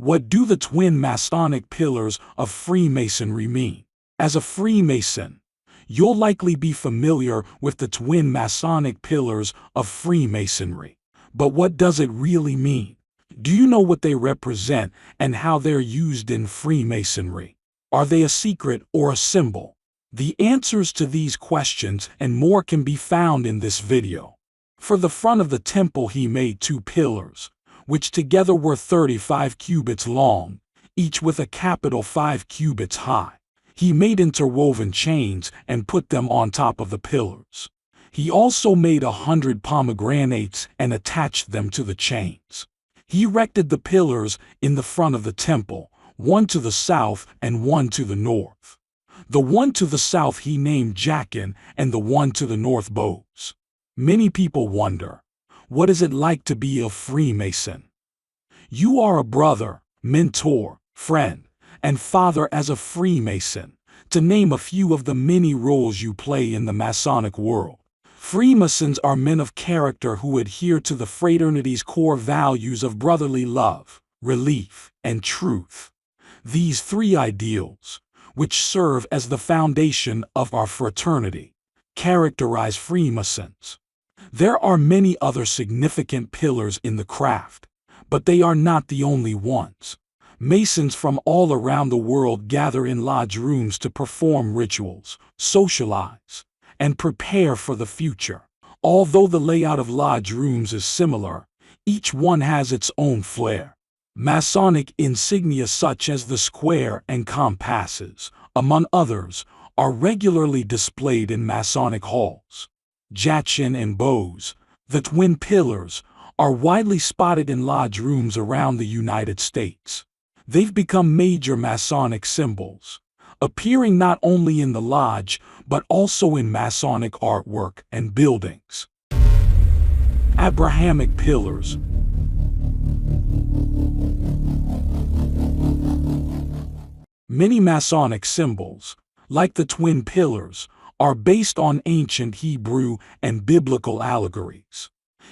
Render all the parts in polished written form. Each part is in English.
What do the Twin Masonic Pillars of Freemasonry mean? As a Freemason, you'll likely be familiar with the Twin Masonic Pillars of Freemasonry. But what does it really mean? Do you know what they represent and how they're used in Freemasonry? Are they a secret or a symbol? The answers to these questions and more can be found in this video. For the front of the temple he made 2 pillars, which together were 35 cubits long, each with a capital 5 cubits high. He made interwoven chains and put them on top of the pillars. He also made 100 pomegranates and attached them to the chains. He erected the pillars in the front of the temple, one to the south and one to the north. The one to the south he named Jachin and the one to the north Bows. Many people wonder, what is it like to be a Freemason? You are a brother, mentor, friend, and father as a Freemason, to name a few of the many roles you play in the Masonic world. Freemasons are men of character who adhere to the fraternity's core values of brotherly love, relief, and truth. These 3 ideals, which serve as the foundation of our fraternity, characterize Freemasons. There are many other significant pillars in the craft, but they are not the only ones. Masons from all around the world gather in lodge rooms to perform rituals, socialize, and prepare for the future. Although the layout of lodge rooms is similar, each one has its own flair. Masonic insignia such as the square and compasses, among others, are regularly displayed in Masonic halls. Jachin and Bows, the twin pillars, are widely spotted in lodge rooms around the United States. They've become major Masonic symbols, appearing not only in the lodge but also in Masonic artwork and buildings. Abrahamic Pillars. Many Masonic symbols, like the twin pillars, are based on ancient Hebrew and biblical allegories.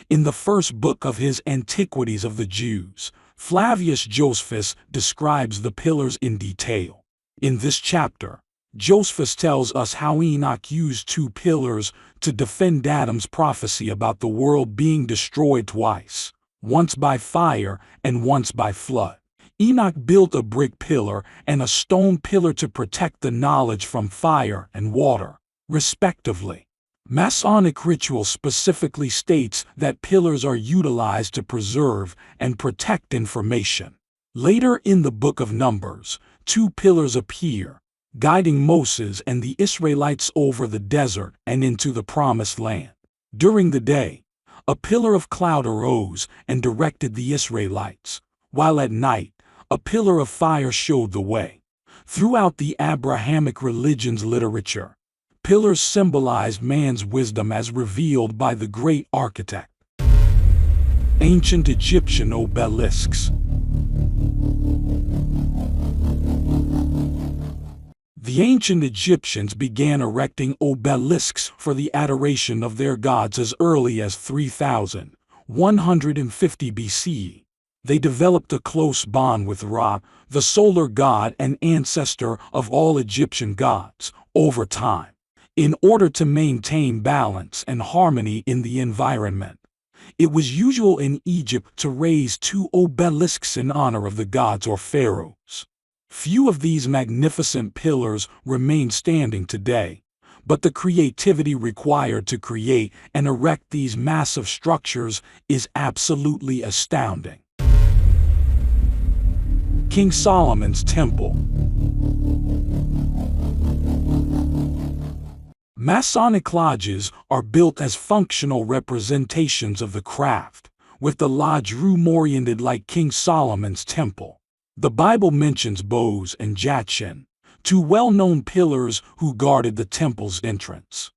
In the first book of his Antiquities of the Jews, Flavius Josephus describes the pillars in detail. In this chapter, Josephus tells us how Enoch used 2 pillars to defend Adam's prophecy about the world being destroyed twice, once by fire and once by flood. Enoch built a brick pillar and a stone pillar to protect the knowledge from fire and water, respectively. Masonic ritual specifically states that pillars are utilized to preserve and protect information. Later in the Book of Numbers, 2 pillars appear, guiding Moses and the Israelites over the desert and into the Promised Land. During the day, a pillar of cloud arose and directed the Israelites, while at night, a pillar of fire showed the way. Throughout the Abrahamic religion's literature, pillars symbolized man's wisdom as revealed by the great architect. Ancient Egyptian obelisks. The ancient Egyptians began erecting obelisks for the adoration of their gods as early as 3150 BCE. They developed a close bond with Ra, the solar god and ancestor of all Egyptian gods, over time, in order to maintain balance and harmony in the environment. It was usual in Egypt to raise 2 obelisks in honor of the gods or pharaohs. Few of these magnificent pillars remain standing today, but the creativity required to create and erect these massive structures is absolutely astounding. King Solomon's Temple. Masonic lodges are built as functional representations of the craft, with the lodge room oriented like King Solomon's Temple. The Bible mentions Bows and Jachin, 2 well-known pillars who guarded the temple's entrance.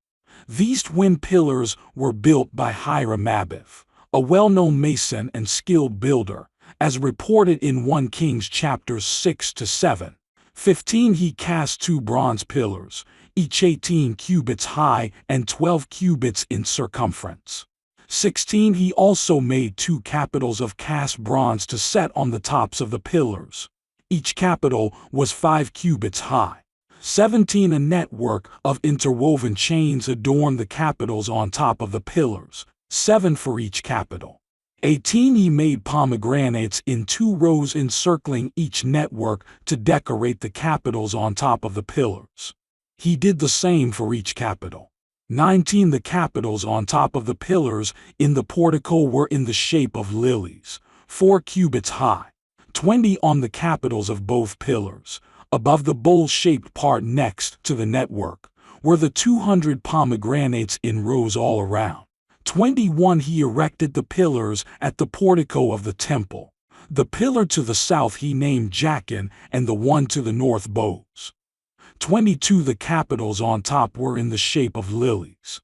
These twin pillars were built by Hiram Abiff, a well-known mason and skilled builder, as reported in 1 Kings chapters 6-7. 15 He cast 2 bronze pillars, each 18 cubits high and 12 cubits in circumference. 16. He also made 2 capitals of cast bronze to set on the tops of the pillars. Each capital was 5 cubits high. 17. A network of interwoven chains adorned the capitals on top of the pillars, 7 for each capital. 18. He made pomegranates in 2 rows encircling each network to decorate the capitals on top of the pillars. He did the same for each capital. 19. The capitals on top of the pillars in the portico were in the shape of lilies, 4 cubits high. 20. On the capitals of both pillars, above the bowl-shaped part next to the network, were the 200 pomegranates in rows all around. 21. He erected the pillars at the portico of the temple. The pillar to the south he named Jachin, and the one to the north Boaz. 22. The capitals on top were in the shape of lilies.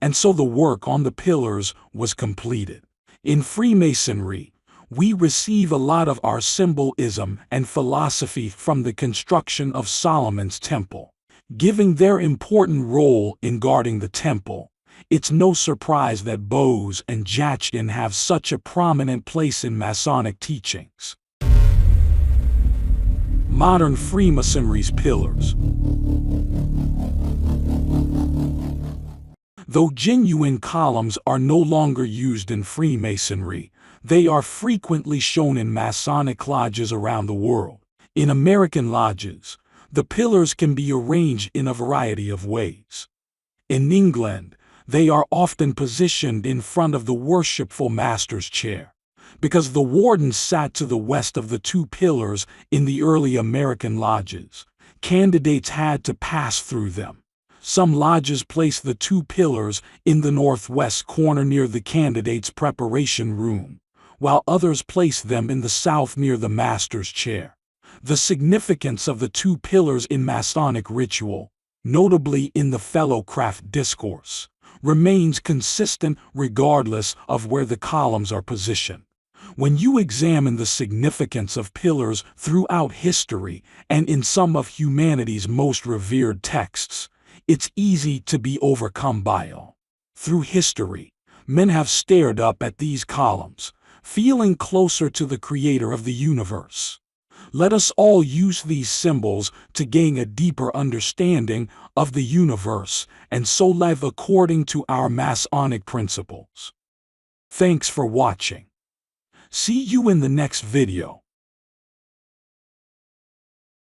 And so the work on the pillars was completed. In Freemasonry, we receive a lot of our symbolism and philosophy from the construction of Solomon's temple. Giving their important role in guarding the temple, it's no surprise that Boaz and Jachin have such a prominent place in Masonic teachings. Modern Freemasonry's pillars. Though genuine columns are no longer used in Freemasonry, they are frequently shown in Masonic lodges around the world. In American lodges, the pillars can be arranged in a variety of ways. In England, they are often positioned in front of the worshipful master's chair. Because the warden sat to the west of the 2 pillars in the early American lodges, candidates had to pass through them. Some lodges place the 2 pillars in the northwest corner near the candidate's preparation room, while others place them in the south near the master's chair. The significance of the 2 pillars in Masonic ritual, notably in the Fellowcraft discourse, remains consistent regardless of where the columns are positioned. When you examine the significance of pillars throughout history and in some of humanity's most revered texts, it's easy to be overcome by awe. Through history, men have stared up at these columns, feeling closer to the creator of the universe. Let us all use these symbols to gain a deeper understanding of the universe and so live according to our Masonic principles. Thanks for watching. See you in the next video.